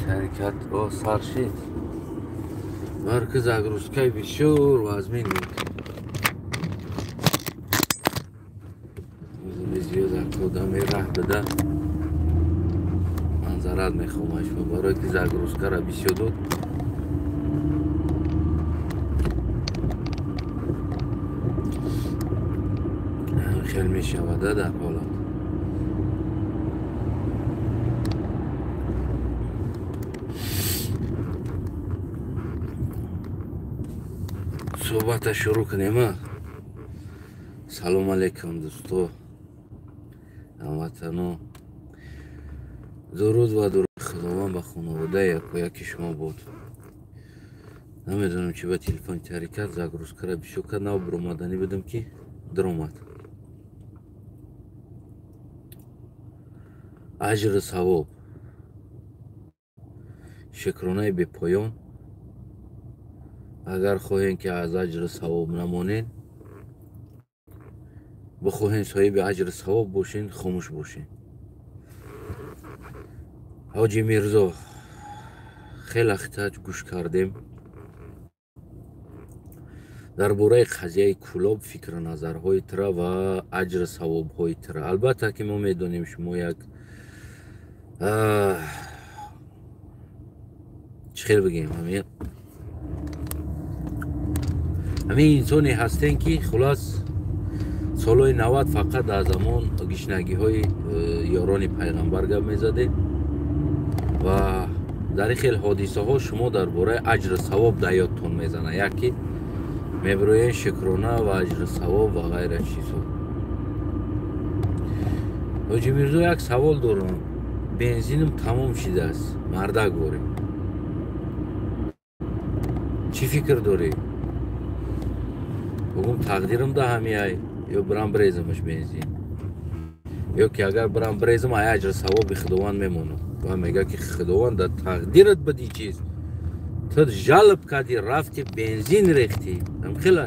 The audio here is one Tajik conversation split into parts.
Şirket o sarşit. Merkez Agruskay bişur vazmin. Biz yoda kodam rah beda. Manzarat mekhomаш baroy ki Agruska ra bişiyorduk. خیلی میشود در حالا صحبت شروع کنیم. سلام علیکم دوستو هموطنو. درود و درود خداوند به خانواده یکی شما بود. نمیدونم چی به تلفن تحریکت زاگروسکا را بیشو کرد نو برامدنی بدم که در اومد. اجر ثواب شکرانه به پایان. اگر خواهین که از اجر ثواب نمانین بخواهین صاحب اجر ثواب باشین خاموش باشین. حاجی میرزا خیلی خطاج گوش کردیم درباره قضیه کلاب فکر نظرهای ترا و اجر ثواب های ترا. البته که ما میدونیم شما یک چه خیلی بگیم همین انسانی هستین که خلاص سالهای 90 فقط از همون گشنگی های یاران پیغمبر گپ میزدین و در این خیلی حادثه ها شما درباره اجر ثواب در یادتون میزنه. یکی میبروین شکرانه و اجر ثواب و غیره چیزها. حاجی میرزا یک سوال دارم. بنزینم تمام شده است. مردک باری چی فکر داری؟ بگم تقدیرم ده همی های یا برام بریزمش بنزین یا که اگر برام بریزم های اجر ثواب خداوند میمونم و میگه که خداوند در تقدیرت بدی چیز تو جلب کردی رفتی بنزین ریختی هم خیلی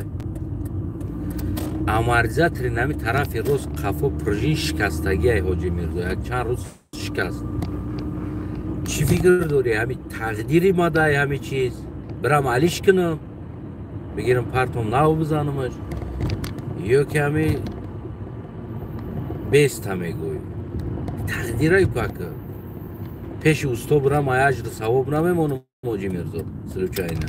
امارزت ری نمی طرف روز قفا پرژین شکستگی های حاجی میرزا یک چند روز شکست. چی فکر داری؟ همی تقدیری ما دای همی چیز برام علیش کنم بگیرم پرتم نو بزنمش یا که همی بیست همی گوی تقدیرای پاکه پیش اوستا برام اجر ثواب نمیمونم. حاجی میرزا سلوچه اینه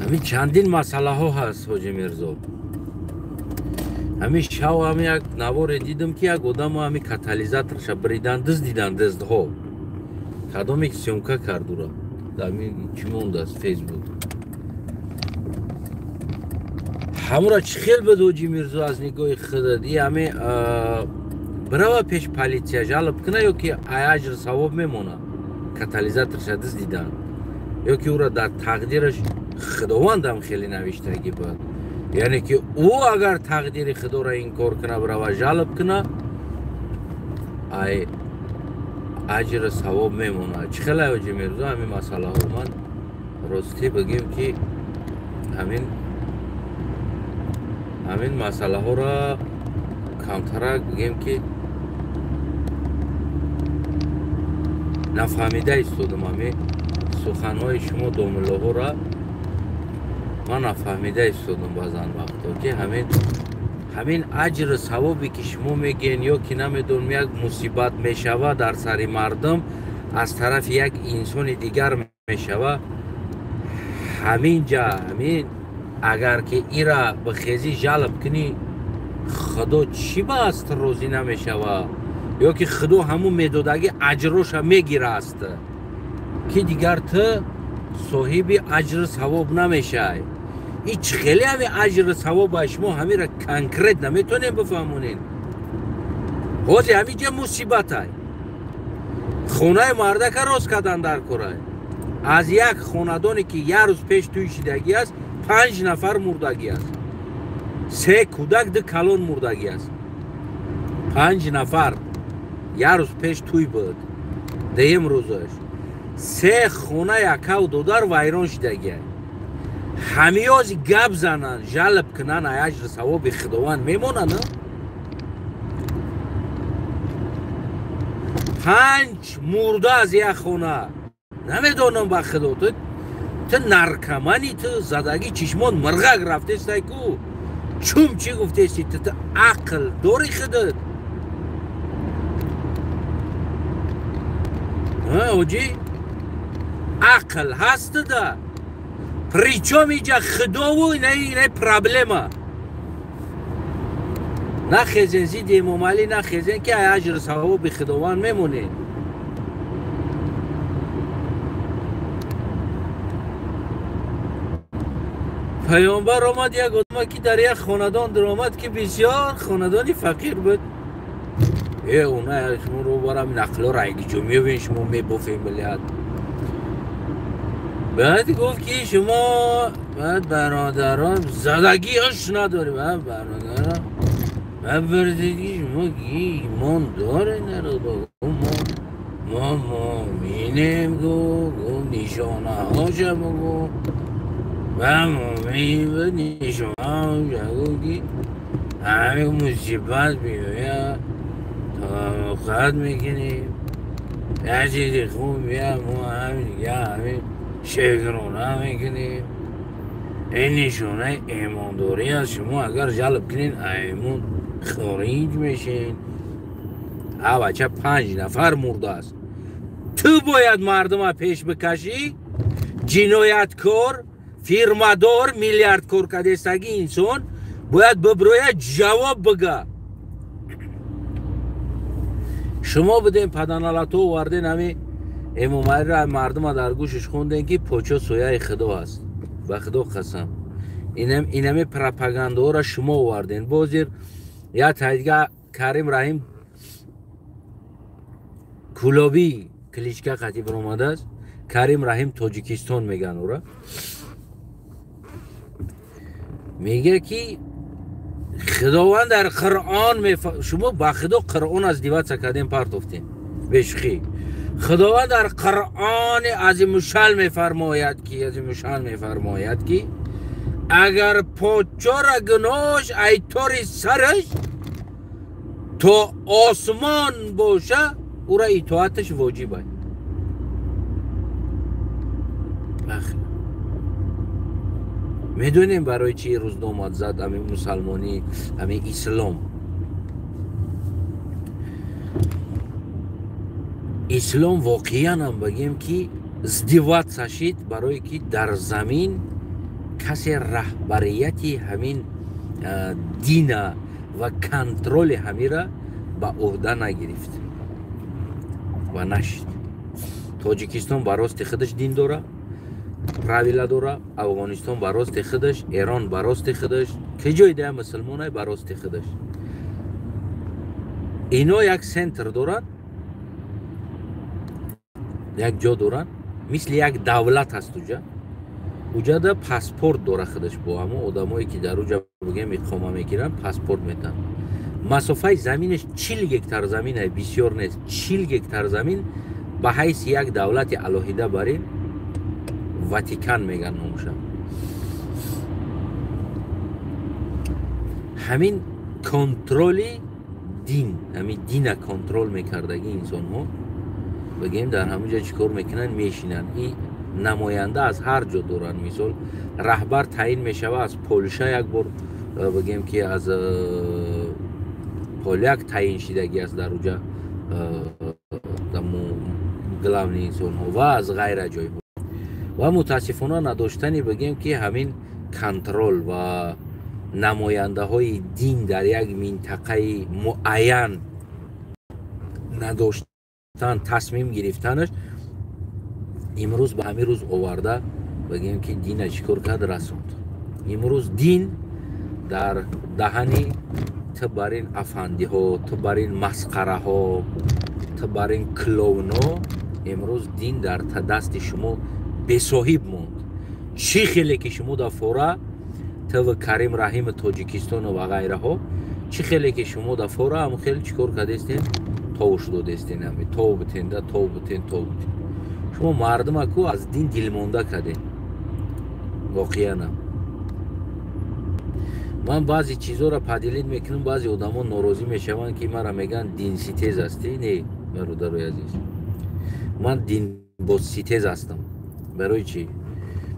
همین چندین مسئله ها هست. حاجی میرزا همین شو همین یک نوار دیدم که یک آدم همین کاتالیزاتورش بریدن دیدن دزدها کدام یک سیمکا کردورا همین چی مونده است فیسبوک همورا چی خیل بد. حاجی میرزا از نگاه خودت همین برای پیش پلیتیا جلب کنه یا که اجر ثواب میمونه کاتالیزاتورش دیدن یا که او را در تقدیرش خداوند هم خیلی نوشتگی بود. یعنی که او اگر تقدیر خدا را این کار کنه برای جلب کنه اجر ثواب میمونه. چه خیلی حاجی میرزا همین مسئله ها من راستی بگیم که همین مسئله ها را کمتر بگیم که نفهمیده ایستادم همین سخنهای شما دومله ها را من نفهمیده ایستادم بازن وقتا که همین اجر ثوابی که شما میگین یا که نمیدونم یک مصیبت میشوه در سر مردم از طرف یک انسان دیگر میشوه همین اگر که این را به خیزی جلب کنی خدا چی باست روزی نمیشوه یا که خدا همون میدادگی اجرش میگیره است که دیگر تو صاحب اجر ثواب نمیشه. هیچ خیلی همین اجر ثواب شما همین را کنکرت نمیتونین بفهمونین. حاجی همین جا مصیبت های خونه مرده که راست کردن در کره از یک خاندانی که یک روز پیش توی شدگی است 5 نفر مردگی است 3 کودک 2 کلان مردگی است 5 نفر یک روز پیش توی بود دیم روزش 3 خونه یکاو دودار ویران شدگی همیاز گپ زنن جلب کنن اجر ثواب خداوند میمونه نه 5 مرده از یک خونه نمیدونم با خدا تو نرکمانی تو زدگی چشمان مرغک رفته سای کو چوم چی گفته سی تو عقل داری خودت اوجی عقل هست ده پریچم اینجا خدا و اینه پرابلمه نه خیزن زید امام علی نه خیزن که اجر ثواب به خداوند میمونه پیامبر آمد یک آدم که در یک خاندان در آمد که بسیار خاندانی فقیر بود اونا شما رو برم نقلا رنگی جمعی بین شما میبافیم ملیت بعد گفت که شما بعد برادران زدگیش نداری بعد برادران بعد بردگی شما ایمان داره نرو ما مؤمنیم گو نشانه هاشم گو و مؤمنیم به نشانه هاشم گو که همه مصیبت بیاید تا خواهد میکنیم یه چیزی خوب بیاید ما همین دیگه همین شکرانه میکنیم این نشانه ایمانداری از شما اگر جلب کنین ایمان خارج میشین بچه 5 نفر مرده است تو باید مردم پیش بکشی جنایتکار فیرمادار میلیاردکار کدستگی انسان باید ببروی جواب بگه شما بدین پدنالاتو وردین همی امام علی را مردم در گوشش خوندن که پوچو سویای خدا است به خدا قسم اینمی پروپاگاندا را شما آوردین بازیر یا تایدگاه کریم رحیم کلابی کلیچکا قطعی برآمده است کریم رحیم تاجیکستان میگن او را میگه که خداوند در قرآن شما با خدا قرآن از دیوت سکدین پرتفتین بشخی خداوند در قرآن عظیم شان میفرماید که اگر پاچار گناهش ایتار سرش تا آسمان باشه او را اطاعتش واجبه میدونیم برای چی روزنامه زد همین مسلمانی همین اسلام واقعا هم بگیم که ازدواج سشید برای که در زمین کسی رهبریتی همین دین و کنترل همین را به عهده نگرفت و نشد تاجیکستان براست خودش دین داره правила дора افغانستان براست خودش ایران براست خودش که جای ده مسلمانای براست خودش اینا یک سنتر دارن یک جا دارن مثل یک دولت هست اوجا ده پاسپورت داره خودش با همه آدمایی که در اوجا بگیم اقامه میگیرن پاسپورت میتن مسافه زمینش 40 هکتار زمین ہے بسیار نیست 40 هکتار زمین به حیث یک دولت الهیده برای واتیکان میگن نامشم همین کنترل دین همین دین کنترل میکردگی انسان ها بگیم در همه جا چیکار میکنن میشینن این نماینده از هر جا دارن مثال رهبر تعیین میشوه از پولشا یک بار بگیم که از پولیاک تعیین شدگی است در اونجا گلاونی انسان ها و از غیر جای و متاسفانه نداشتنی بگیم که همین کنترل و نماینده های دین در یک منطقه معین نداشتن تصمیم گرفتنش امروز به همین روز آورده بگیم که دین چیکار کرد رسوند امروز دین در دهنی تو بر این افندی ها تو بر این مسخره ها تو بر این کلون ها امروز دین در دست شما به صاحب موند چی خیلی که شما در فوره تو کریم رحیم تاجیکستان و غیره ها چی خیلی که شما در فوره هم خیلی چیکار کردستین تاوش دادستین همی تاو بتین ده تاو بتین شما مردم اکو از دین دل مونده کرده واقعا من بعضی چیزا را پدیلید میکنم بعضی آدما ناراضی میشوند که مرا میگن دین ستیز هستی نه برادرای عزیز، من دین با سیتز هستم. برای چی؟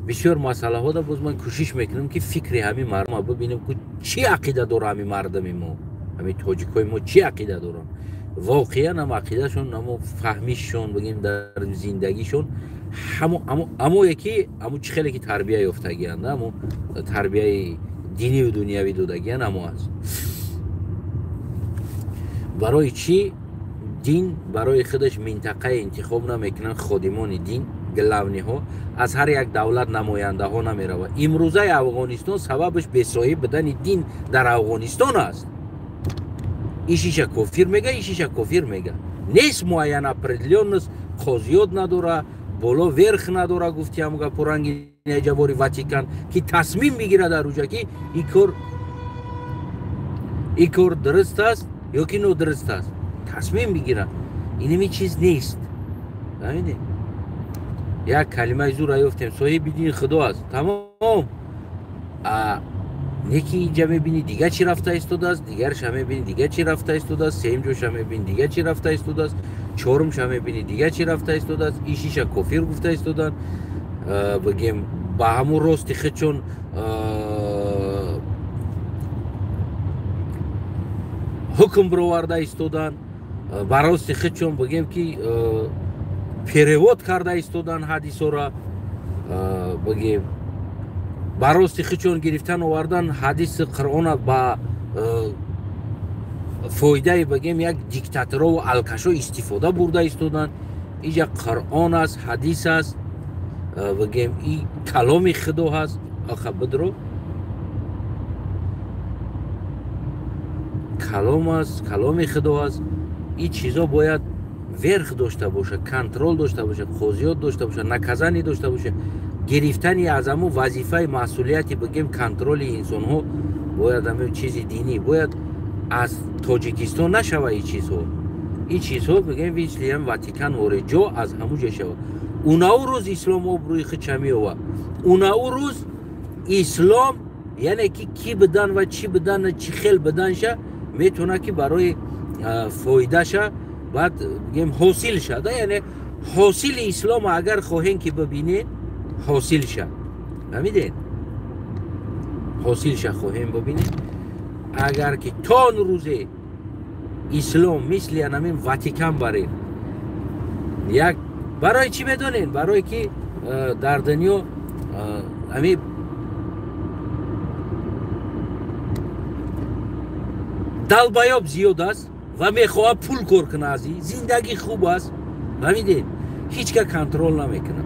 بسیار مسئله ها دا باز من کوشش میکنم که فکر همین مردم ببینم که چی عقیده داره همین مردم ما، همین تاجیکای ما چی عقیده دارن. واقعا هم عقیدهشون، هم فهمیششون بگیم در زندگیشون همو یکی همو چه خیلی که تربیه یافتگی اند، همو تربیه دینی و دنیوی دادگی همو هست. برای چی دین برای خودش منطقه انتخاب نمیکنن؟ خادمان دین گلونی ها از هر یک دولت نماینده ها نمیره. امروزه افغانستان سببش بسایی بدن دین در افغانستان است. ایشیش کافر میگه، ایشیش کافر میگه، نیست معین اپریلیون نیست، قاضیات نداره، بالا ورخ نداره. گفتی همگه پرنگ جباری واتیکان که تصمیم بگیره در اوجا که این کار درست است یا که نادرست است، تصمیم بگیره. اینمی چیز نیست. ببینید یک کلمه زور یافتیم صاحب دین خدا است، تمام. یکی اینجا میبینی دیگه چی رفته ایستاده است، دیگرش هم میبینی دیگه چی رفته ایستاده است، سوم جوش هم میبینی دیگه چی رفته ایستاده است، چهارمش هم میبینی دیگه چی رفته ایستاده است. این شیشه کافر گفته ایستادن، بگیم با همون راستی خودشون حکم برآورده ایستادن، با راستی خودشون بگیم که پیرواد کرده ایستادن حدیثا را، بگیم با راستی خودشون گرفتن آوردن حدیث قرآن با فایده بگیم یک دیکتاتور و الکشو استفاده برده ایستادن. اینجا قرآن است، حدیث است، بگیم این کلام خدا هست. آخه بدرو کلام است، کلام خدا است. این چیزا باید ورخ داشته باشه، کنترل داشته باشه، قاضیات داشته باشه، نکزنی داشته باشه. گرفتن از همون وظیفه مسئولیتی بگیم کنترل انسان ها باید همون چیز دینی باید از تاجیکستان نشوه. این چیزها بگیم ویچلی هم واتیکان واره جا از همون جا شوه. اوناو روز اسلام آبروی خود چمی هوا، اوناو روز اسلام یعنی که کی بدن و چی بدن، چی خیل بدن شه میتونه که برای فایده شه بعد بگیم حاصل شده. یعنی حاصل اسلام اگر خواهین که ببینین حاصل شه، نمیدین حاصل شه خواهیم ببینین. اگر که تا روزه اسلام مثل همین واتیکان برین یک برای چی میدونین؟ برای که در دنیا همین دلبایاب زیاد است و میخواه پول کار کنه، از زندگی خوب است، نمیدین هیچ که کنترل نمیکنه،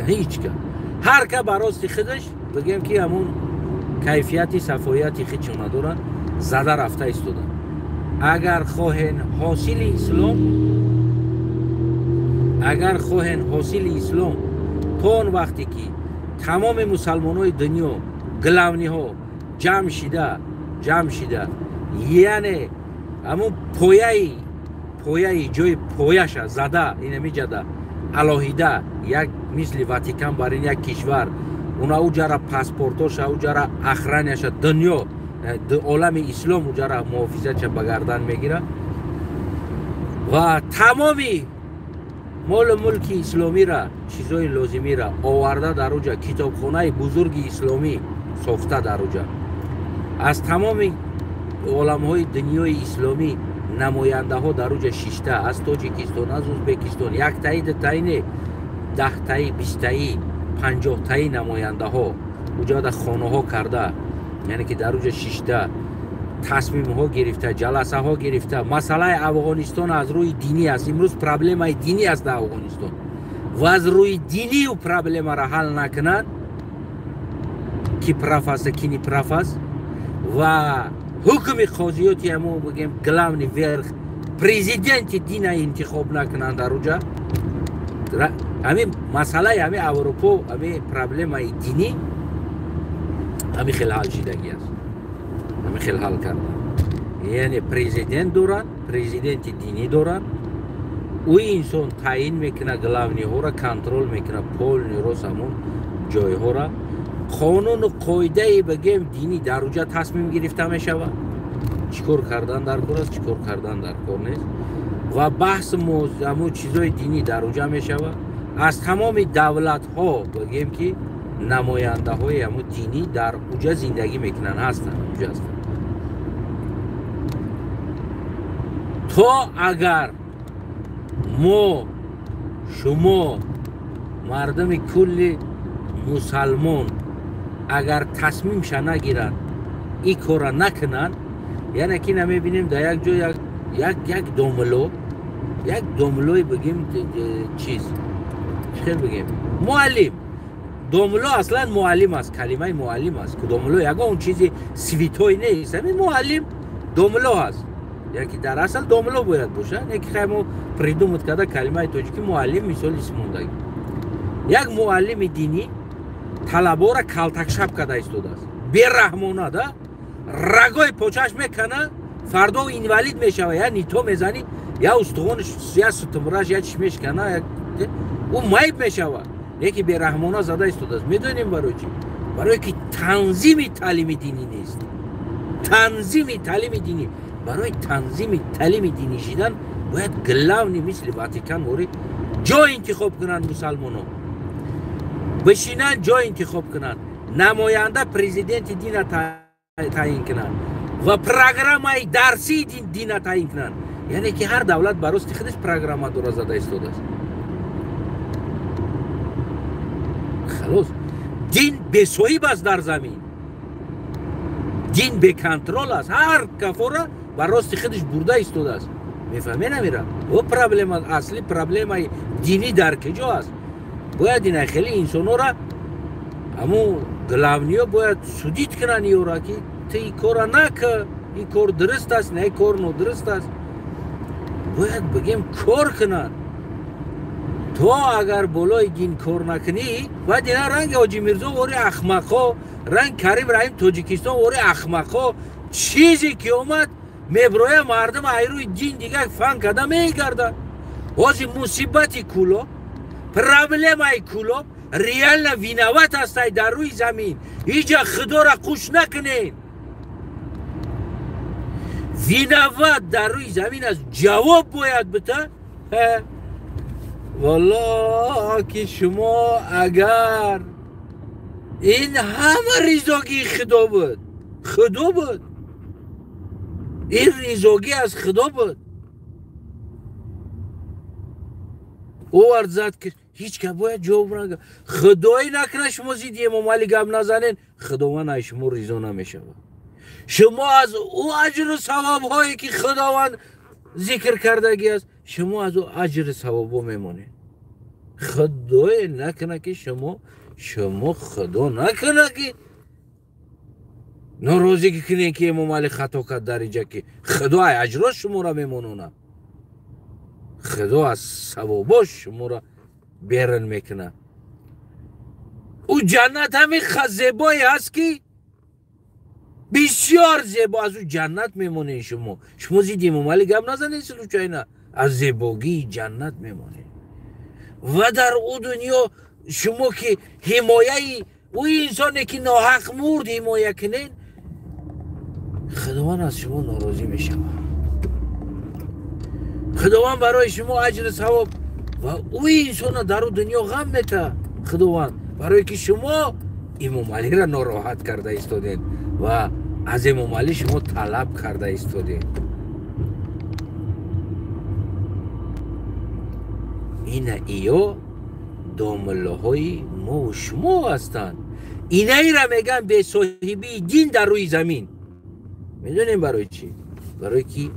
هیچ که هر که براستی خودش بگیم که همون کیفیتی صفایتی خودشون ندارن، زده رفته ایستادن. اگر خواهن حاصل اسلام، اگر خواهن حاصل اسلام تا اون وقتی که تمام مسلمان های دنیا گلونی ها جمع شده یعنی همون پایه جای پایش زده اینمی جده الهیده یک مثل واتیکان برین یک کشور اونا او جره پاسپورتاش او جره اخرانیش دنیا عالم اسلام او جره محافظت بگردن میگیره و تمامی مال ملک اسلامی را چیزای لازمی را آورده در اوجا، کتابخانه بزرگ اسلامی ساخته در اوجا، از تمام عالم های دنیای اسلامی نماینده ها در اوجا شیشته، از تاجیکستان، از ازبکستان، یک تایی، دو تایی نه، 10 تایی، 20 تایی، 50 تایی نماینده ها اوجا در خانه ها کرده. یعنی که در اوجا شیشته تصمیم ها گرفته، جلسه ها گرفته. مسئله افغانستان از روی دینی است. امروز پرابلم دینی است در افغانستان و از روی دینی و پرابلم را حل نکنند کی پراف است کی نی پراف است و حکم قاضیاتی همو بگیم گلام ورخ پرزیدنت دین انتخاب نکنند در اوجا. همین مسئله همین اروپا همین پرابلم دینی همین خیلی حل شدگی است، همین خیلی حل کردن. یعنی پرزیدنت دارن، پرزیدنت دینی دارن، او انسان تعیین میکنه گلاونی ها را، کنترل میکنه پول نیروس همون جای ها را. قانون و قاعده بگیم دینی در اوجا تصمیم گرفته میشود چیکار کردن در کار است، چیکار کردن در کار نیست. و بحث موضوع چیزای دینی در اونجا میشود. از تمام دولت ها بگیم که نماینده های همون دینی در اونجا زندگی میکنن هستن اونجا هستن. تو اگر ما شما مردم کل مسلمان اگر تصمیم نگیرن این کار نکنن، یعنی که نمیبینیم در یک جا یک دوملوی بگیم چیز چه بگیم معلم. دوملو اصلا معلم است، کلمه معلم است که دوملو یک اون چیزی سویتوی نیست، همین معلم دوملو هست. یعنی که در اصل دوملو باید باشه. یکی خیلی پریدومت کرده کلمه توجیکی معلم مثال اسم موندگی. یک معلم دینی طلبا را کلتکشپ کرده ایستاده است، بی‌رحمانه ده رگای پوچش میکنه، فردا اینوالید میشوه، یا نیتو میزنی یا استخوانش یا ستمرش یا چشمش کنه او مایب میشوه. یکی بی‌رحمانه زده ایستاده است. میدونیم برای چی؟ برای که تنظیم تعلیم دینی نیست. تنظیم تعلیم دینی، برای تنظیم تعلیم دینی شدن باید گلاونی مثل واتیکان موری جا انتخاب کنن، مسلمان ها بشینن جا انتخاب کنن، نماینده پریزیدنت دین تعیین کنن و پروگرام های درسی دین تعیین کنن. یعنی که هر دولت برای خودش پروگرام داره زده ایستاده است. خلاص دین به صاحب است در زمین، دین به کنترل است، هر کفاره بر راست خودش برده ایستاده است. میفهمی نمیره؟ و پرابلم اصلی پرابلم دینی در کجا است؟ باید این خیلی انسان‌ها را همون گلاونیا باید سودیت کنن یورا که تو این کار نکه، این کار درست است، نه این کار نادرست است. باید بگیم کار کنن. تو اگر بالای دین کار نکنی باید اینا رنگ حاجی میرزا واری اخمقا، رنگ کریم رحیم تاجیکستان واری اخمقا چیزی که اومد میبروی مردم ایروی دین دیگه فن کده میگرده. واسه مصیبتی کلو پرابلم ای کلو ریال وینوات است در روی زمین. اینجا خدا را خوش نکنین. وینوات در روی زمین از جواب باید بده. والله که شما اگر این همه ریزاگی خدا بود، خدا بود، این ریزاگی از خدا بود. او ورزد که هیچ که باید جواب نگه. خدایی نکنه شما زید یه ممالی گم نزنین، خداوند شما ریزا نمیشه. شما از او اجر و ثواب هایی که خداوند ذکر کردگی است، شما از او اجر ثواب ها میمونید. خدایی نکنه که شما خدا نکنه که ناراضی که کنین که ممالی خطا کرد در اینجا که خدا اجر شما را میمونونه، خدا از ثواباش شما را بیرون میکنه. او جنت همین زیبایی هست که بسیار زیبا، از او جنت میمونه. شما زیدی ممالی گم نزنید سلو چاینا، از زیباگی جنت میمونه. و در او دنیا شما که حمایه او انسانی که ناحق مرد حمایه کنین، خداوند از شما ناراضی میشه. خداوند برای شما اجر ثواب و او انسان در دنیا غم میته. خداوند برای که شما امام علی را ناراحت کرده ایستادین و از امام علی شما طلب کرده ایستادین. اینا داملاهای ما و شما هستند. اینایی را میگن به صاحبی دین در روی زمین. میدونیم برای چی؟ برای که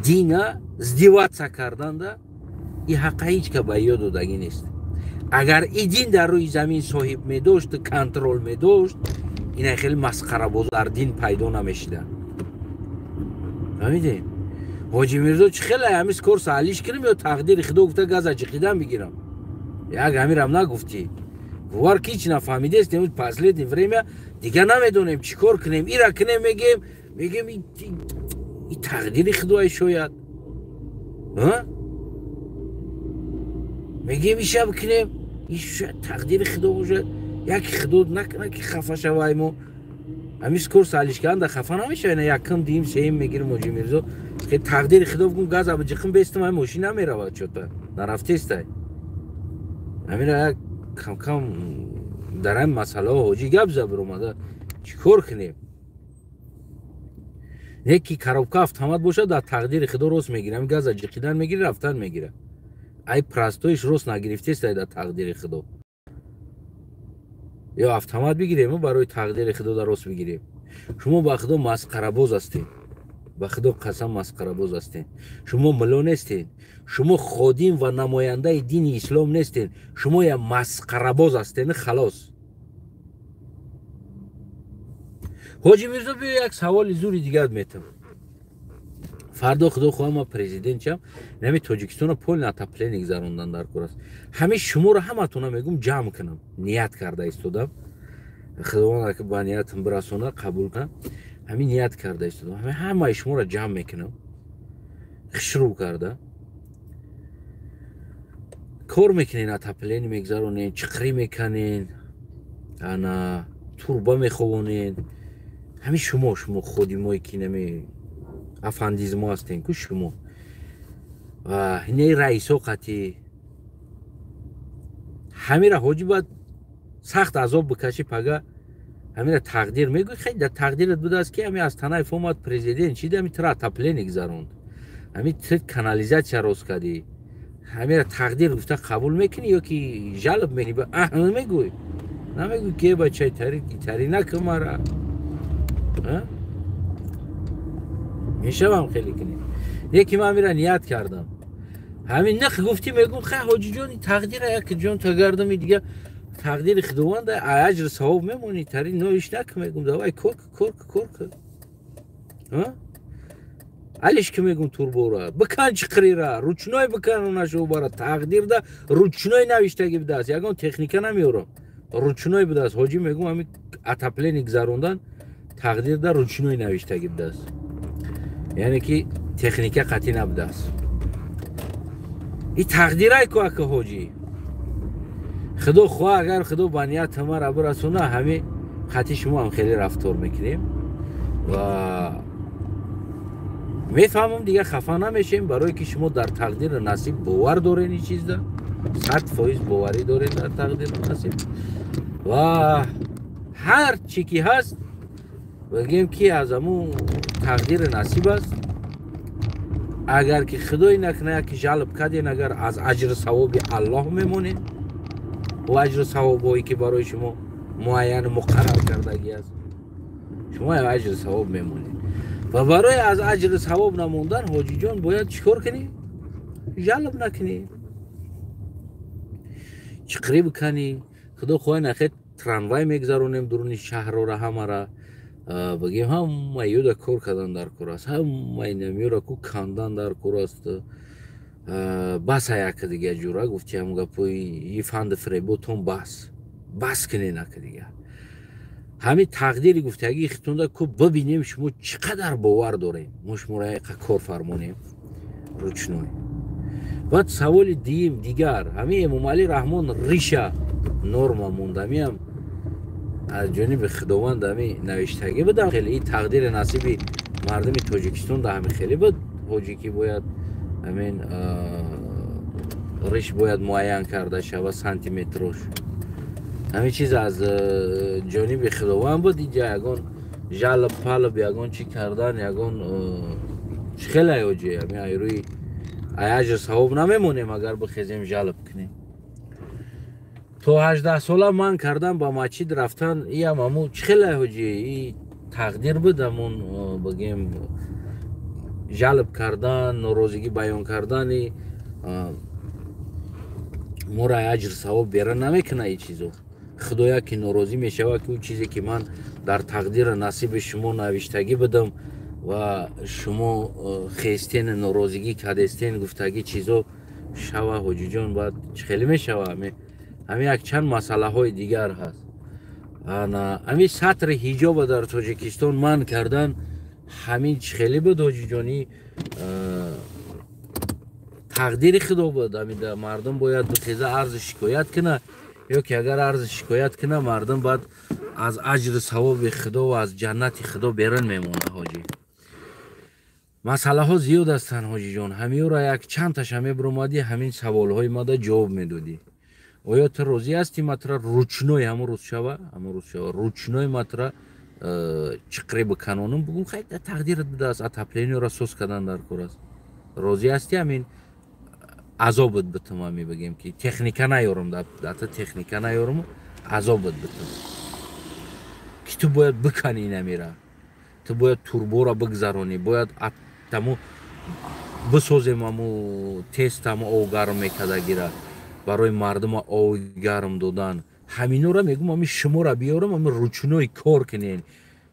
دین ازدواج کردن ده این حق هیچ که به یاد دادگی نیست. اگر این دین در روی زمین صاحب می داشت، کنترل می داشت، این خیلی مسخره باز در دین پیدا نمیشدن. فهمیدین؟ حاجی میرزا چه خیلی همیز کورس حلیش کنیم یا تقدیر خدا گفته گاز چقیدن بگیرم. یک همین هم نگفتی. وار که هیچ نفهمیده است نمید پسلیت نفریمه دیگه نمیدونیم چی کار کنیم. ای را کنیم میگیم این تقدیر خدای شاید. میگیم این شب کنیم این شاید تقدیر خدا باشد. یک خدا نکنه که خفه شویم و همیز کورس حلیش کردن در خفه نمیشه. یک کم دیم سیم میگیریم حاجی میرزا خیلی تقدیر خدا بگم گاز اب جخم بیستم همه ماشین نمیرود شد نرفته استه همین کم کم در این مسئله حاجی گپ زبر اومده چیکار کنیم یکی کاروبکا автомат باشه در تقدیر خدا روز میگیره همین گاز جقیدن میگیره رفتن میگیره ای پراستویش روز نگرفته است در تقدیر خدا یا автомат بگیریم برای تقدیر خدا در روز بگیریم شما با خدا مسخره باز هستین با خدا قسم مسخره باز هستین شما ملا نیستین شما خادم و نماینده دین اسلام نیستین شما یا مسخره باز هستین خلاص حاجی میرزا بیا یک سوال زوری دیگه میتم فردا خدا خواهم ما پرزیدنت شم نمی تاجیکستان پول نتاپله نگذراندن در کور است همه شما رو همتون میگم جمع کنم نیت کرده ایستادم خداوند که با نیتم برسونه قبول کنم همین نیت کرده ایستادم همه شما رو جمع میکنم شروع کرده کار میکنین نتاپله میگذرونین چقری میکنین انا توربا میخوانین همین شما خودی ما کی نمی افاندیزم هستین که شما و هنه رئیس قطعی همین را حاجی باید سخت عذاب بکشی پگه همین را تقدیر میگوی خیلی در تقدیرت بوده است که همین از تنهای فومات پریزیدنت چیده همین ترا تپله نگذاروند همین ترا کانالیزاسیون روز کردی همین را تقدیر گفته قبول میکنی یا که جلب میکنی به نمیگوی نمیگوی که بچه تری نکن مرا میشه هم خیلی کنیم یکی من میره نیت کردم همین نخ گفتی میگم خیلی حاجی جان تقدیر یک جان تا گردم دیگه تقدیر خداوند اجر ثواب میمونی تری نوش نک میگم دوای کورک علیش که میگم توربو را بکن چقری را روچنای بکن نشو برا تقدیر ده روچنای نوشتگی بده است یگان تکنیکا نمیورم روچنای بده است حاجی میگم همین اتپله نگذروندن تقدیر ده روچنای نوشتگی بده است یعنی که تکنیکا قطعی نبوده است این تقدیرای که حاجی خدا خواه اگر خدا با نیت همه را برسونه همه خطی شما هم خیلی رفتار میکنیم و میفهمم دیگه خفا نمیشیم برای که شما در تقدیر نصیب باور دارین این چیز ده 100% باوری دارین در تقدیر نصیب و هر چی که هست بگیم که از همون تقدیر نصیب است اگر که خدای نکنه که جلب کردین اگر از اجر ثواب الله میمونین و اجر ثوابی که برای شما معین مقرر کردگی است شما اجر ثواب میمونین و برای از اجر ثواب نموندن حاجی جان باید چیکار کنی؟ جلب نکنی چقری بکنی خدا خواهی نخیر ترانوای میگذرونیم درون شهر را همه را بگیم هم یود کار کردن در کور است هم نمیو را کو کاندن در کور است بس یک دیگه جورا گفتی هم گپوی فند فریبوتون بس کنی نکه دیگه همین تقدیری گفتگی خیتونده که ببینیم شما چقدر باور داریم ما شما را کار فرمونیم روچنوی بعد سوال دیگر همین امام علی رحمان ریشه نرم موندمی هم از جانب خداوند همین نوشتگی بدم خیلی این تقدیر نصیبی مردم تاجیکستان ده همین خیلی بود حاجی که باید همین ریش باید معین کرده شود سانتی مترش همین چیز از جانب خداوند بود دیگه یگان جلب پلب یگان چی کردن یگان خیلی حاجی همین ایروی اجر ثواب نمیمونیم اگر بخیزیم جلب کنیم تو 18 ساله من کردم با مسجد رفتن ای هم همون خیلی حاجی ای تقدیر بدمون بگیم جلب کردن ناراضگی بیان کردن ما را اجر ثواب بیرون نمیکنه این چیزو خدایا که ناراضی میشود که اون چیزی که من در تقدیر نصیب شما نوشتگی بدم و شما خیستین ناراضگی کردستین گفتگی چیزو شوا حاجی جان باید خیلی میشوه همین یک چند مسئله های دیگر هست همین سطر حجاب در تاجیکستان من کردن همین خیلی بود حاجی جانی تقدیر خدا بود همین مردم باید بخیزه عرض شکایت کنه یا که اگر عرض شکایت کنه مردم باید از اجر ثواب خدا و از جنت خدا بیرون میمونه حاجی масъалаҳо зиёд ҳастанд ҳоҷиҷон. ҳамеёро як чандташа мебуромадӣ, ҳамин саволҳои мада ҷавоб медодӣ. оё ту розӣ ҳастӣ матра ручной ҳамун рӯз шава ручной матра чиқри биканонам бугум хай тақдират будааст отоплениёро сӯз кардан дар кор аст. розӣ ҳастӣ ҳамин азобат битам ҳами бигем ки техника наёрам дата техника наёрам азобат битам ки ту бояд биканӣ намира, ту бояд турбора бигзаронӣ, бояд таму бисозем аму тестаму ов гарм мекардагира барои мардума ови гарм додан. ҳаминора мегум ами шуморо биёрам ами ручной кор кунен.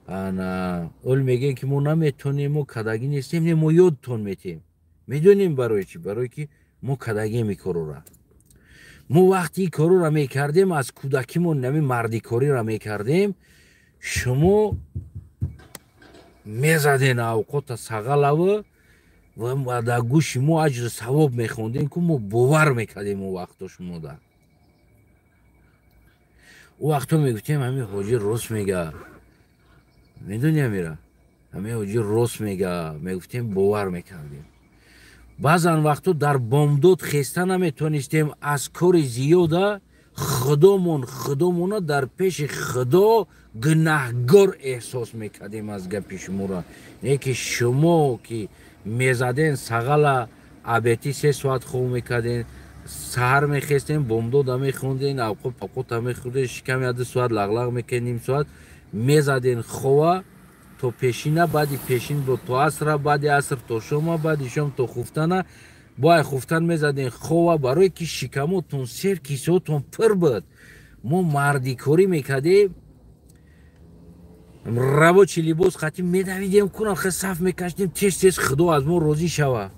ана ол мегӯем ки мо наметонем, мо кадагӣ нестем, не мо ёдтон метем. медонем барои чӣ? Барои ки мо кадагем и корора. мо вақти и корора мекардем, аз кӯдакимон нами мардикориро мекардем, шумо мезаден авқота сағалава ва дар гӯши мо аҷру савоб мехондем ки мо бовар мекардем о вақто шумода. о вақто мегуфтем ҳамин ҳоҷи рост мега. медони амира? ҳамин ҳоҷи рост мега. Мегуфтем бовар мекардем. баъзан вақто дар бомдод хеста наметонистем, аз кори зиёда худомона дар пеши худо гунаҳгор эҳсос мекардем аз гапи шуморо. не ки шумо ки мезаден сағала абети 3 соат хоб мекарден, саҳар мехестем, бомдода мехонден, авқота мехӯрден, шиками 2 соат лағлақ мекардем, ним соат мезаден хова то пешина, баъди пешин то асра, баъди аср то шома, баъди шом то хуфтана. бояд хуфтан мезаден хова барое ки шикамотон сер кисаотон пир буд. мо мардикорӣ мекардем, рабочий либос қатӣ медавидем кунам, хе саф мекаштем, тез худо аз мо розӣ шава.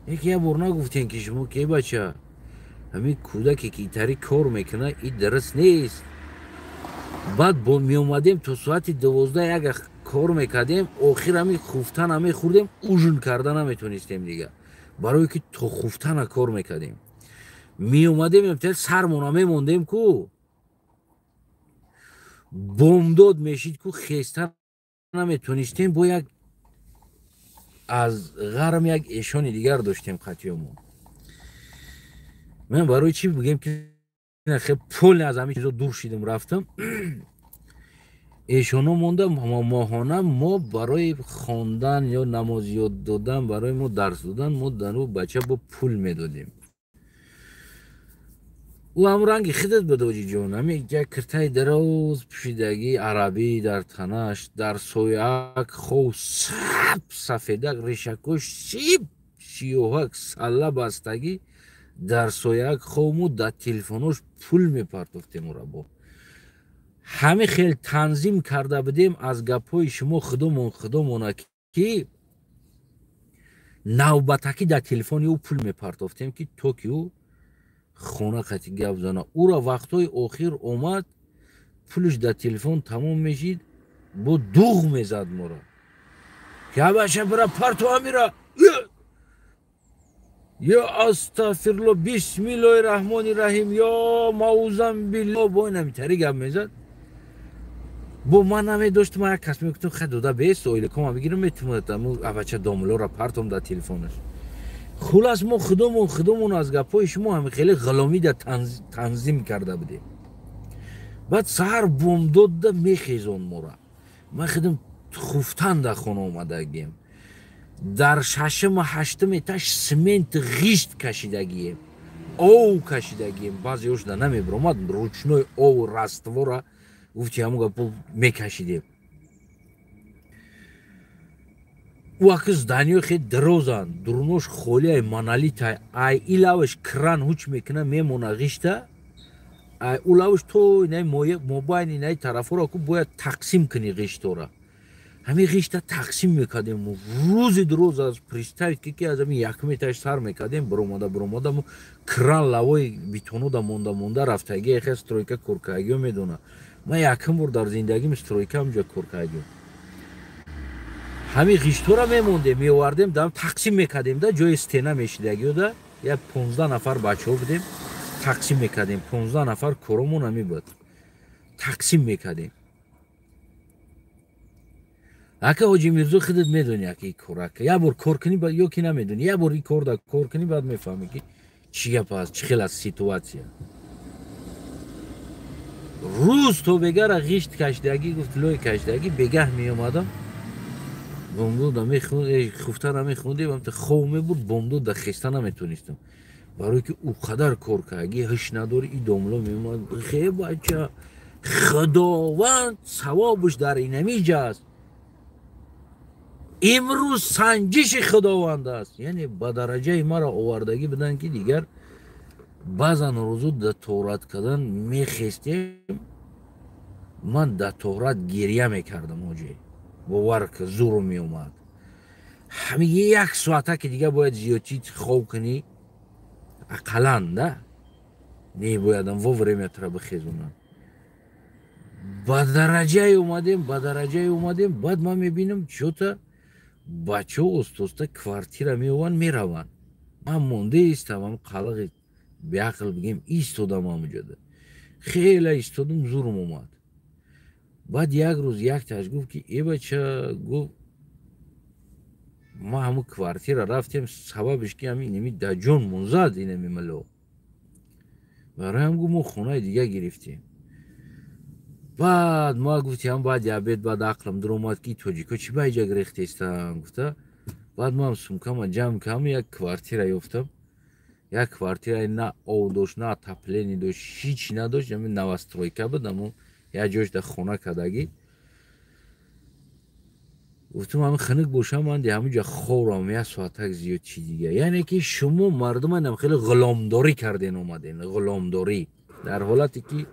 яке як бор нагуфтем ки шумо ки бача ҳамин кӯдаке ки итари кор мекунад и дарст нест. баъд меомадем то соати 12 яга кор мекардем, охир ҳамин хуфтана мехӯрдем, ужн карда наметонистем дига, барое ки то хуфтана кор мекардем. меомадем сармона мемондем ку бомдод мешид ку хеста наметонистем, бо як аз ғарм як эшони дигар доштем қатиёмо. мен барои чӣ бигем ки хел пул аз ҳамин чизо дур шидам рафтам. эшоно монда моҳона мо барои хондан ё намози ёд додан, барои мо дарс додан, мо дану бача бо пул медодем. ӯ ҳам ранги хидат буд ҳоҷиҷон, ҳамин як киртаи дароз пӯшидагӣ, арабӣ дар танаш, дар сояк хов саб сафедак, решакош сиб сиёҳак, салла бастагӣ дар сояк хов. мо дар телефонош пул мепартофтем урабо. ҳамин хел танзим карда будем аз гапҳои шумо худомона ки навбатакӣ дар телефони ӯ пул мепартофтем ки то ки ӯ хона қатӣ гап зана. ӯро вақтҳои охир омад, пулш дар телефон тамом мешид, бо дуғ мезад моро ки абаша бира парту амира, ё астағфирулло, бисмиллоҳи раҳмони раҳим, ё маъузам билло, бо намитари гап мезад. бо ман намедоштам, як кас мегуфтам хай дода бест оилакома бигирам, метавонад абача домлора партом дар телефонаш. хулас мо худомон аз гапҳои шумо ҳам хеле ғаломида танзим карда будем. баъд саҳар бомдода мехезон мора. ман худам хуфтан дар хона омадагием. дар 6-ум 8-ум этаж семент ғишт кашидагием, ов кашидагием. баъзеҳош да намебиромад, ручной ов раствора гуфти ҳамун гапо мекашидем. вақт зданиё хел дарозанд, дурнош холияи монолитай, ай и лаваш кран ҳуч мекуна мемона ғишта, ай ӯ лаваш то инай мобайни инай тарафора ку бояд тақсим кунӣ ғиштора. ҳамин ғишта тақсим мекардем. рӯзи дуроз аз пристави ки аз ҳамин якум этаж сар мекардем, биромада мо кран лавои битонода монда рафтагӣ хел стройка коркардагио медона. ман якум бор дар зиндагим стройка ҳамҷа коркардем. ҳамин ғиштора мемондем, меовардем дам тақсим мекардем да ҷои стена мешидагиода. як 15 нафар бачаҳо будем, тақсим мекардем. 15 нафар коромон ҳамин буд, тақсим мекардем. اگه حاجی میرزا خودت میدونی که این کار که یه بار کار کنی بعد یا که نمیدونی یه بار این کار کنی بعد میفهمی که چی گپ است چه خیلی از سیتواسیا روز تو بگر غیشت کشدگی گفت لوی کشدگی بگه می اومدم بومدو میخوند خفتن میخوندی و خومه بود بومدو د خسته نمیتونستم برای که او قدر کار که اگه هش نداری این دوملو میومد خیلی بچه خداوند ثوابش در این نمیجاست امروز سنجش خداوند است یعنی با درجه مرا آوردگی بدن که دیگر بعضا روزو در تورات کردن میخستیم من در تورات گریه میکردم حاجی باور که زورو میومد همین یک ساعته که دیگه باید زیادی خواب کنی اقلا نه بایدم و время треба بخیزونم با درجه اومدیم بعد ما میبینم چوتا بچه استوستا کوارتیره میوان میروان من مونده ایستم قلق بیعقل بگیم ایستادم همونجاده خیلی ایستادم زورم اومد بعد یک روز یک تاش گفت که ای بچه گفت ما همون کوارتیره رفتیم سببش که همین در جون منزد اینه میملو برای هم گفت ما خونه دیگه گرفتیم بعد ما گفتیم بعد یابید بعد عقلم در اومد که توجیکو چی باید جا گرفته استم گفته بعد ما هم سمکم جمع کم یک کوارتیره یفتم یک کوارتیره نه او داشت نه تپلینی داشت هیچی نداشت همین نوسترویکه بود اما یک جوش در خونه کدگی گفتم همین خنک باشم من دی همونجا خورم یک ساعتک زیاد چی دیگه یعنی که شما مردم هم خیلی غلامداری کردین اومدین غلامداری در حالتی که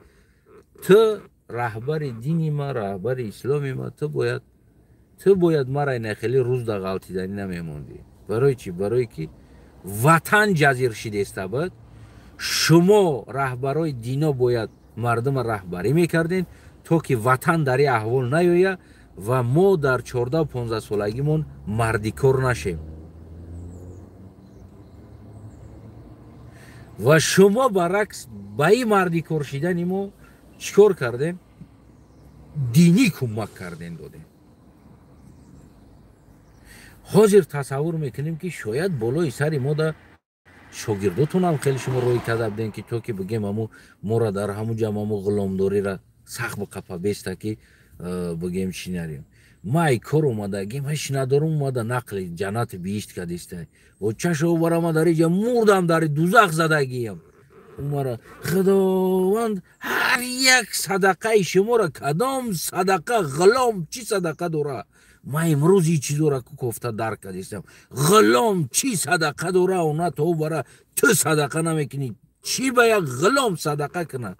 تو رهبر دینی ما رهبر اسلامی ما تو باید ما را خیلی روز در غلطیدنی نمیموندی برای چی؟ برای که وطن جزیر شده است بعد شما رهبرای دینا باید مردم رهبری میکردین تا که وطن در این احوال نیاید و ما در 14-15 سالگیمون مردیکار نشیم و شما برعکس با این مردیکار شدن ما چیکار کردین؟ دینی کمک کردین دادین حاضر تصور میکنیم که شاید بالای سری ما در شاگرداتون هم خیلی شما روی کذب دین که تو که بگیم ما را در همون جمع غلامداری را سخت و قپا بیسته که بگیم چی نریم ما ای کار اومده گیم هش ندارم اومده نقل جنت بیشت کدیسته و چشو برام در اینجا مردم در دوزخ زده گیم اومده خداوند هر یک صدقه شما را کدام صدقه غلام چی صدقه داره ما امروز این چیز را که گفته درک کدیستم غلام چی صدقه داره اونا تو برای تو صدقه نمیکنی چی به یک غلام صدقه کنه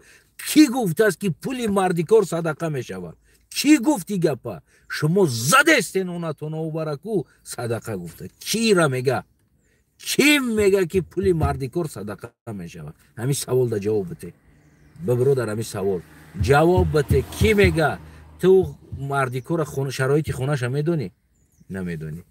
کی گفته است که پولی مردیکار صدقه میشود کی گفتی گپا شما زده استین اونا تو نو برکو صدقه گفته کی را میگه کی میگه که پولی مردیکار صدقه میشود همین سوال دا جواب بده برادر همین سوال جواب بده کی میگه تو مردیکار شرایط خونش میدونی نمیدونی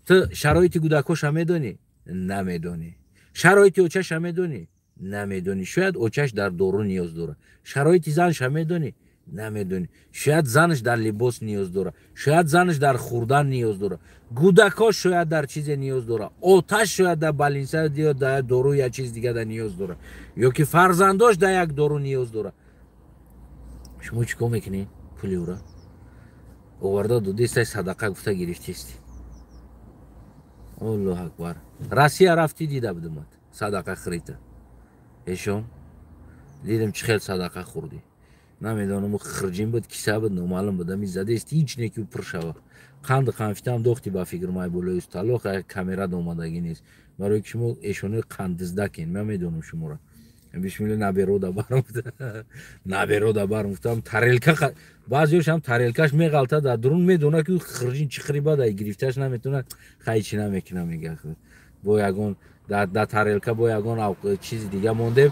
تو شرایط گودکوش میدونی نمیدونی شرایط اوچش میدونی نمیدونی شاید اوچش در دورو نیاز داره شرایط زنش میدونی نمیدونی شاید زنش در لباس نیاز داره شاید زنش در خوردن نیاز داره گودکاش شاید در چیز نیاز داره آتش شاید در بالینسه یا در دورو یا چیز دیگه در نیاز داره یا که فرزنداش در یک دورو نیاز داره شما چیکار میکنی پولی او را آورده دو دسته صدقه گفته گرفتیستی الله اکبر روسیه رفتی دیده بودم صدقه خریده ایشون دیدم چه خیلی صدقه خوردی نمیدونم خرجین بود کیسه بود نامعلوم بود می زده است هیچ نکی پر شوه قند قنفته هم داختی با فکر مای بلوی است طلاق کامرا دومدگی نیست برای که شما ایشونه قندزده کن من میدونم شما را بیشمیل نبیرو دا برم گفتم تریلکه بعضیش هم تریلکش میغلطه در درون میدونه که خرجین چی خریبه دا گرفتش نمیتونه خیلی چی نمیکنه میگه با یگون در تریلکه با یگون چیز دیگه مونده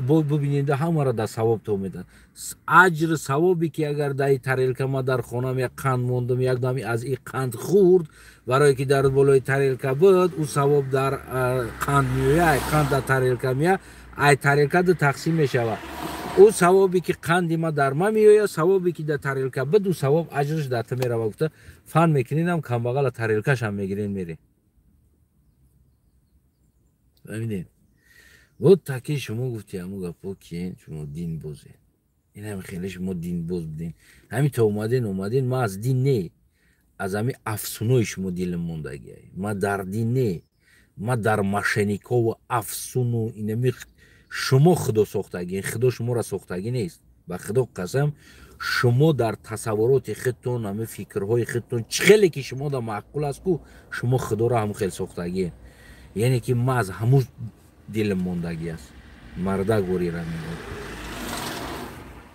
ببینید همه را در ثواب تو میدن اجر ثوابی که اگر در تریلکه ما در خونم یک قند موندم یک دمی از این قند خورد برای که در بالای تریلکه بود او ثواب در قند میوه قند در تریلکه میه ای تریلکه دو تقسیم میشود او ثوابی که قندی ما در ما میآید، ثوابی که در تریلکا بدو ثواب اجرش در تو میره. وقتا فن میکنین هم کم بغل تریلکاش هم میگیرین میری. ببینید بود تا که شما گفتی همون گپو کین شما دین بوزه، این هم خیلی شما دین بوز بدین. همین تا اومدین ما از دین نه، از همین افسونوی شما دیل موندگی. ما در دین نه، ما در ماشینیکا و افسونو اینمی شما خدا ساختگی، خدا شما را ساختگی نیست. با خدا قسم شما در تصورات خودتون، همه فکرهای خودتون خیلی که شما در معقول است کو شما خدا را هم خیلی ساختگی. یعنی که ما از همون دل موندگی است. مردا گوری را میگه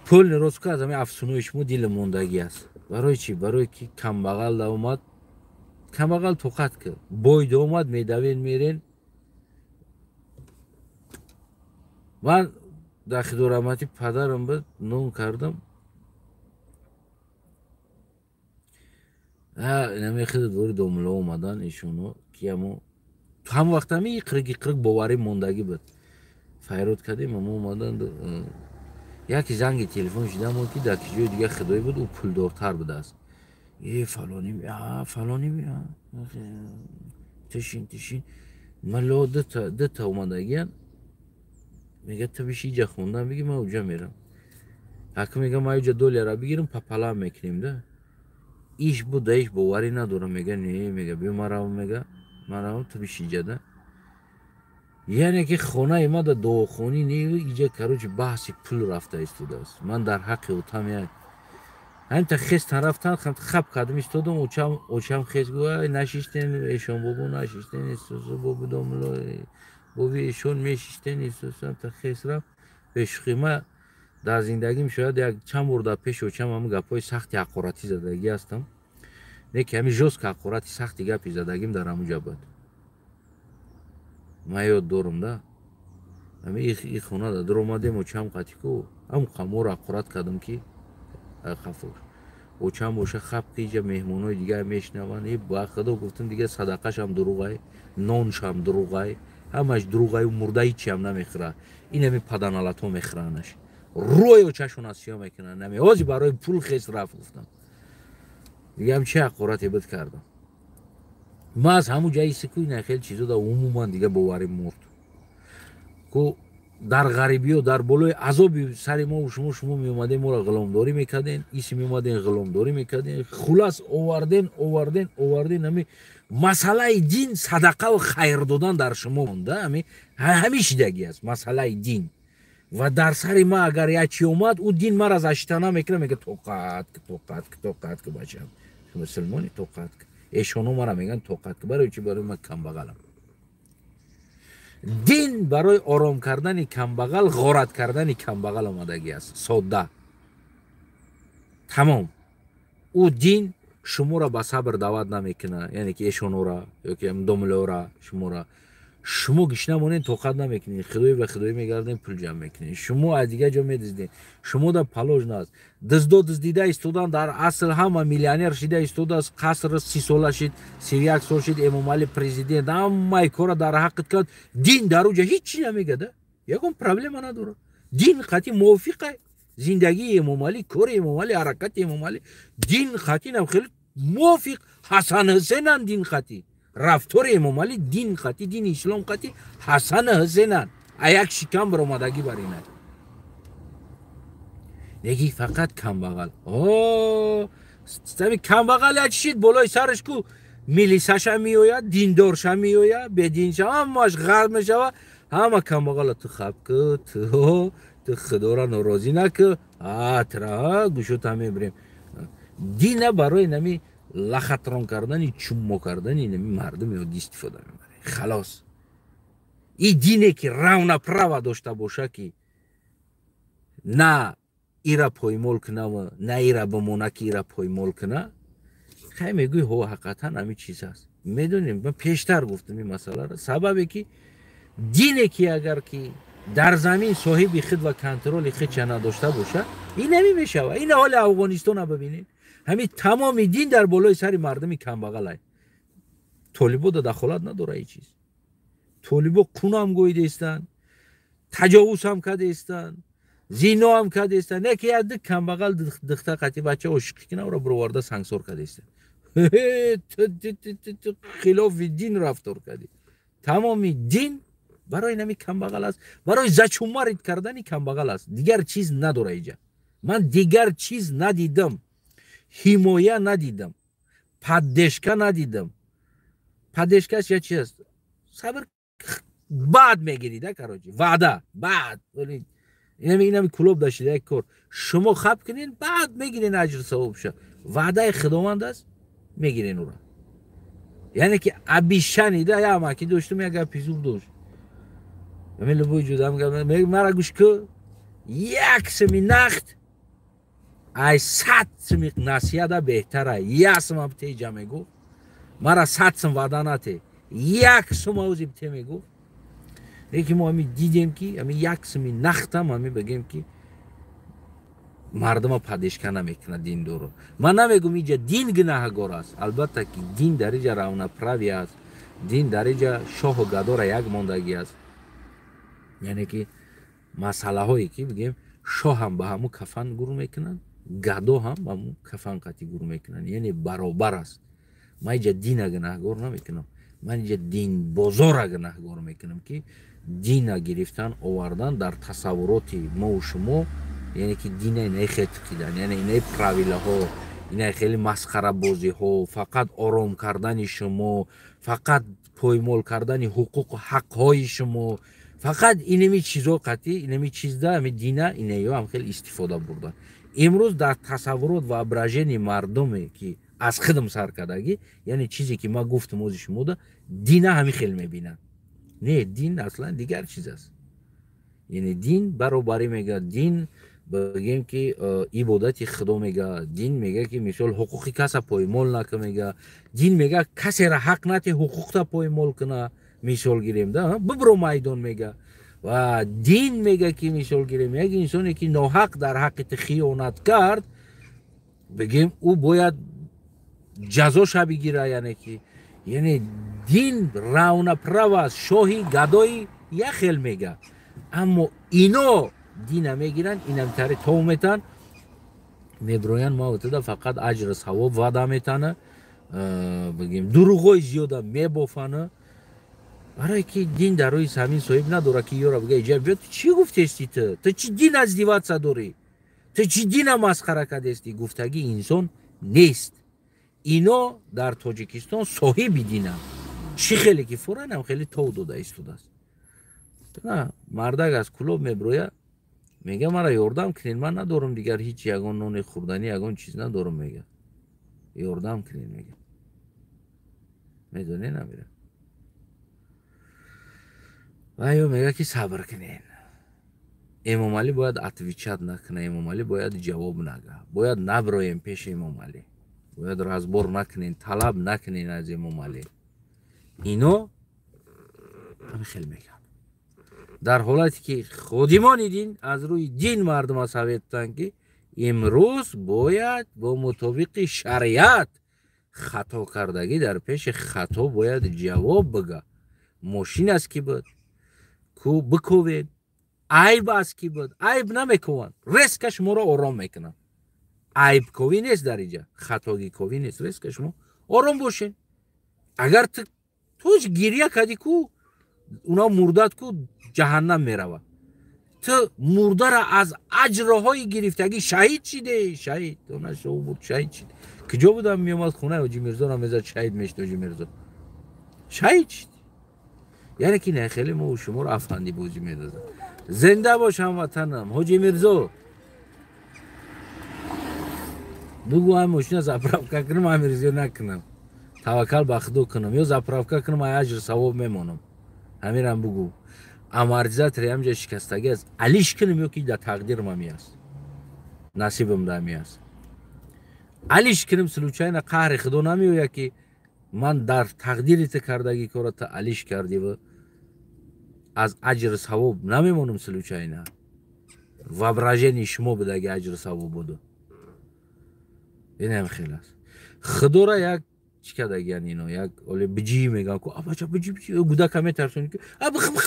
پول نروز که از همین افسونوی شما دل موندگی است. برای چی؟ برای که کم بغل اومد، کم بغل توقت که باید اومد میدوین میرین. من در خدا رحمتی پدرم بود نون کردم. اینمی خیلی دوری دوملا اومدن ایشونو که هم وقت همی قرق باوری موندگی بود. فیروت کردیم اما اومدن یکی زنگ تلفن شدم که در کجای دیگه خدایی بود او پول دارتر بود است. فلانی می تشین ملا دو تا اومدگیان. میگه تو بیشی جا خوندم. میگه من اوجا میرم. حکم میگه ما اوجا $2 بگیرم پپلا میکنیم ده. ایش بود ایش باوری ندارم. میگه نه. میگه بیا مرام تو بیشی جا ده. یعنی که خونه ما در دو خونی نیو ایجا کروچ بحثی پول رفته استوده است. من در حق اوتام یک همین تا خیست رفتن خب کردم استودم اوچم خیست گوه نشیشتن ایشون بابو نشیشتن استوزو بابو دوملو بابی ایشون میشیشتن استوزو تا خیست رفت. بشقی ما در زندگیم شاید یک چند برده پیش اوچم همون گپای سختی حقوراتی زدگی هستم. نه که همین جز که حقوراتی سختی گپی زدگیم در همونجا بود. ما یاد دارم ده همین ای خونه ده در اومدیم اوچم قطی که هم قمور حقورات کردم که خفور اوچم باشه خب که اینجا مهمونای دیگه میشنوان. ای با خدا گفتم دیگه صدقش هم دروغه، نانش هم دروغه، همش دروغه و مرده هیچی هم نمیخوره. این همی پدنالت ها میخورنش روی اوچهشون اسیا میکنن. نمی آزی برای پول خیست رفت گفتم دیگه هم چه حقوراتی بد کردم. ما از همون جایی سکوی نه خیلی چیزا دا عموما دیگه باوری مرد که در غریبی و در بالای عذابی سر ما و شما می اومدین ما را غلامداری میکردین. ایسی می اومدین غلامداری میکردین. خلاص آوردین همی مسئله دین صدقه و خیر دادن در شما مونده. همیشه دیگه است مسئله دین. و در سر ما اگر یکی اومد او دین ما را از اشتنا میکنه. میگه توقعت که بچم مسلمانی توقعت که ایشونو ما را میگن توقعت که برای چی؟ برای ما کم بغلم. دین برای آرام کردن کم بغل، غارت کردن کم بغل آمدگی است. ساده تمام. او دین شما را به صبر دعوت نمیکنه. یعنی که ایشونو را یا که دوملو را شما گشت نمونین توقعت نمیکنین. خدای به خدای میگردین پول جمع میکنین. شما از دیگه جا میدزدین. شما در پلوژ ناست دزدیده استودان در اصل همه میلیونر شده استوده است. قصر 30 ساله شد 31 سال شد امام علی پرزیدنت همه کارا در حقیقت کرد. دین در اونجا هیچی نمیگه ده. یکم پرابلم نداره. دین قطعی موافقه. زندگی امام علی، کار امام علی، حرکت امام علی، دین قطعی نم خیلی موافق. حسن حسین دین قطعی، رفتار امام علی دین قطعی، دین اسلام قطعی، حسن حسین یک شکم برآمدگی بر اینه. نگی فقط کم بغل. کم بغل چیشید بالای سرش کو میلیسش هم میوید، دیندارش هم میوید، بدینش همش غرب میشوه. همه کم بغل تو خب که تو خدا را ناراضی نکه. ترا گوشت هم میبریم. دینه برای نمی لخطران کردن، چومو کردن نمی مردم یاد استفاده میبره. خلاص این دینه که رونه پروا داشته باشه که نه ایرا پایمال کنه نه ایرا بمونه که ایرا پایمال کنه. خیلی میگوی هو حقیقتا همین چیز هست. میدونیم من پیشتر گفتم این مسئله را. سببی که دینه که اگر که در زمین صاحب خود و کنترل خود چه نداشته باشه این نمی میشه. این حال افغانستان رو ببینید. همین تمام دین در بالای سر مردمی کم بغل است. طالبا دخالت نداره این چیز. طالبا خون هم گویده استن، تجاوز هم کرده استن، زینو هم کردیستن نه که یاد کم بغل دخته قطی بچه عشقی کنه و برو وارد سنگسور کردیستن خلاف دین رفتار کردی تمامی دین برای نمی کم بغل است برای زچومارید کردنی کم بغل است دیگر چیز نداره اینجا من دیگر چیز ندیدم حمایه ندیدم پادشکا ندیدم پادشکاش یا چی است صبر بعد میگیرید کاروجی وعده بعد ولی اینم کلوب داشتید یک کار شما خب کنین بعد میگیرین اجر ثواب شه وعده خداوند است میگیرین اون یعنی که ابی شنیده یا ما که داشتم یک اپیزود داشت من لبوی جدا میگم مرا گوش که یک سمی نخت ای 100 سمی نصیحت بهتره یک سم بته جمع گو مرا 100 سم وعده نته یک سم اوزی بته میگو یکی ما همی دیدیم که همی یک سمی نختم همی بگیم که مردم پادشکا نمیکنه دین دورو من نمیگم اینجا دین گناهگار است البته که دین در اینجا راونپراوی است دین در اینجا شاه و گدا را یک ماندگی است یعنی که مسئله هایی که بگیم شاه هم به همون کفن گرو میکنن گدا هم به همون کفن قطی گرو میکنن یعنی برابر است من اینجا دین گناهگار نمیکنم من اینجا دین بازار گناهگار میکنم که دین گرفتن آوردن در تصورات ما و شما یعنی که دین اینه خیلی کردن یعنی اینه پراویله ها اینه خیلی مسخره بازی ها فقط آرام کردن شما فقط پایمال کردن حقوق و حق های شما فقط اینمی چیزا قطعی اینمی چیز ده همی دینه اینه یا هم خیلی استفاده بردن امروز در تصورات و ابراژن مردمی که از خدم سر کردگی یعنی چیزی که ما گفتم از شما ده دینه همی خیلی میبینن نه دین اصلا دیگر چیز است یعنی دین برابری میگه دین بگیم که عبادت خدا میگه دین میگه که مثال حقوقی کس پایمال نکنه میگه دین میگه کسی را حق نته حقوق تا پایمال کنه مثال گیریم ده ببرو میدان میگه و دین میگه که مثال گیریم میگه انسانی که ناحق در حق خیانت کرد بگیم او باید جزاش بگیره یعنی که یعنی دین راونپرو است شاهی گدایی یک خیل میگه اما اینا دین میگیرن اینم تری تو میتن میبروین ما وقتا فقط اجر ثواب وعده میتنه بگیم دروغای زیاده میبافنه برای که دین در روی زمین صاحب نداره که یارو بگه ایجا بیا تو چی گفتی تو چی دین از دیوات داری تو چی دین مسخره کردی گفتگی انسان نیست اینا در تاجیکستان صاحب دینن چی خیلی که فورا هم خیلی تو داده است نه مردک از کلوب میبرویه میگه مرا یاردم کنین من ندارم دیگر هیچ یگان نون خوردنی یگان چیز ندارم میگه یاردم کنین میگه میدونه نمیره و یا میگه که صبر کنین امام علی باید اتویچت نکنه امام علی باید جواب نگه باید نبرویم پیش امام علی باید رازبار نکنین طلب نکنین از امام علی اینو همه خیلی میگه در حالتی که خودمان دین از روی دین مردم ها سویدتن که امروز باید با مطابق شریعت خطا کردگی در پیش خطا باید جواب بگه ماشین است که بود کو بکوید عیب است که بود عیب نمیکوان ریسکش ما را آرام میکنن عیب کوی نیست در اینجا خطاگی کوی نیست ریسکش ما آرام باشین اگر توش گیریه کدی کو اونا مردد کو جهنم میروه تو مرده را از اجرهای گرفتگی شهید شده شهید اون شو بود شهید شد کجا بودم میومد خونه حاجی میرزا را میزد شهید میشد حاجی میرزا شهید شد یعنی که نه خیلی ما و شما رو افندی بوجی میدازم زنده باشم وطنم حاجی میرزا بگو هم ماشین زپرافکا کنم هم ریزی نکنم توکل به خدا کنم یا زپرافکا کنم اجر ثواب میمونم همین هم بگو اما عرضت ریم جا شکستگی از علیش کنم یا که در تقدیر ما میاست نصیبم در میاست علیش کنم سلوچین قهر خدا نمیویا که من در تقدیرت کردگی کارت علیش کردی و از اجر ثواب نمیمونم سلوچین و براجنی شما بدگی اجر ثواب بودو این هم خیلی است خدا را یک چی کرده یعنی اینو یک اولی بجی میگن که آبا چه بجی گودا کمی ترسونی که آبا خب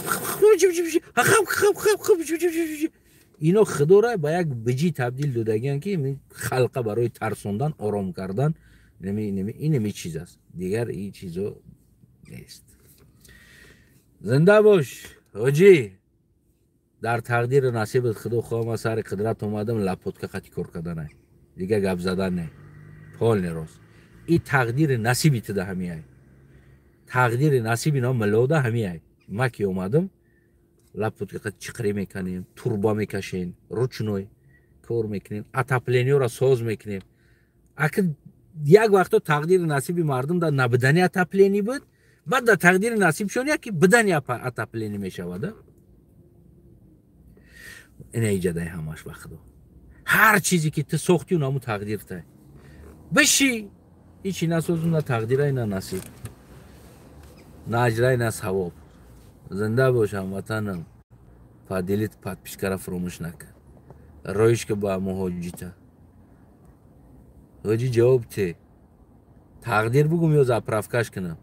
اینا خدا را به یک بجی تبدیل دادگیان که خلقه برای ترسوندن آرام کردن اینمی چیز است، دیگر این چیزو نیست. زنده باش حاجی. در تقدیر نصیبت خدا خواه ما سر قدرت اومدم لپوت که خطی کار کردن دیگه گپ زدن نه پال نراست. این تقدیر نصیبی ده همی های، تقدیر نصیبی نام ملوده همی های. ما که اومدم لپوت که خطی چقری میکنیم، توربا میکشین، روچنوی کار میکنیم، اتپلینی را ساز میکنیم. اگر یک وقتا تقدیر نصیبی مردم در نبدنی اتپلینی بود، بعد در تقدیر نصیب شون یکی بدنی اتپلینی میشوده. این ایجاده همش وقت دو. هر چیزی که تو ساختی اونمو تقدیر تای بشی، هیچی نسازون، نه تقدیره نه نصیب، نه اجره نه ثواب. زنده باشم وطنم. پادلیت پاد پیشکاره فراموش نکن. رایش که با مهاجی تا حاجی جواب ته تقدیر بگم یا زپرافکش کنم.